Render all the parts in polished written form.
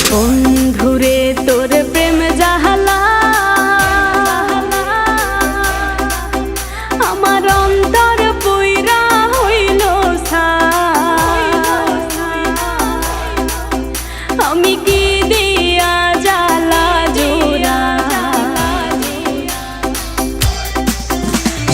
বন্ধুরে তোর প্রেম জাহালা আমার অন্তর পুইরা হইল আমি কি দিয়া জ্বালা জোড়া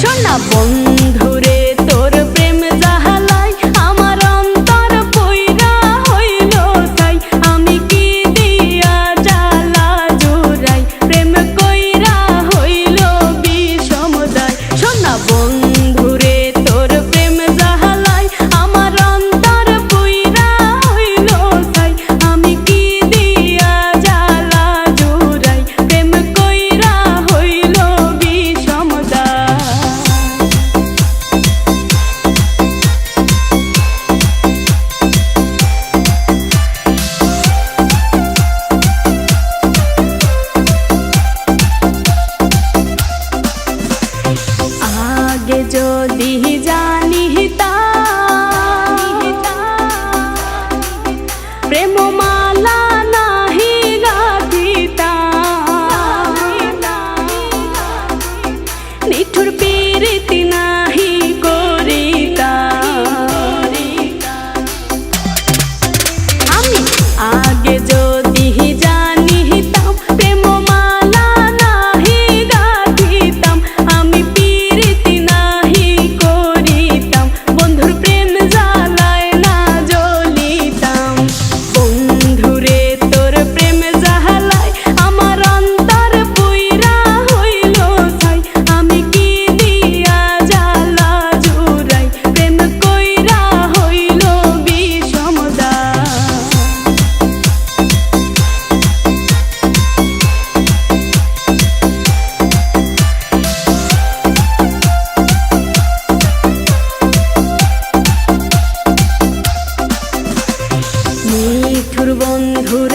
শোনা বন্ধুরে তোর প্রেম জাহালাই আমার অন্তর পুইরা হইল সাই আমি কি দিয়া জ্বালা জোড়াই প্রেম কইরা হইল বিষমদায় শোনা বন্ধুরে তোর প্রেম জাহালাই আমার অন্তর পুইরা হইল সাই আমি কি দিয়া জ্বালা জোড়াই প্রেম কইরা হইল বিষমদায় আগে যদি জানিতাম প্রেম মালা নাহি গাঁথিতাম নিঠুর পীড়িতি নাহি করিতাম আমি আগে যদি জানিতাম প্রেম মালা নাহি গাঁথিতাম আমি পীড়িতি নাহি করিতাম বন্ধুর প্রেম জ্বালায় না জ্বলিতাম বন্ধুরে তোর প্রেম জ্বালায় আমার অন্তর পুইরা হইল ছাই আমি কি দিয়া জ্বালা জুড়াই প্রেম কইরা হইল বিষমদায় নিঠুর বন্ধুর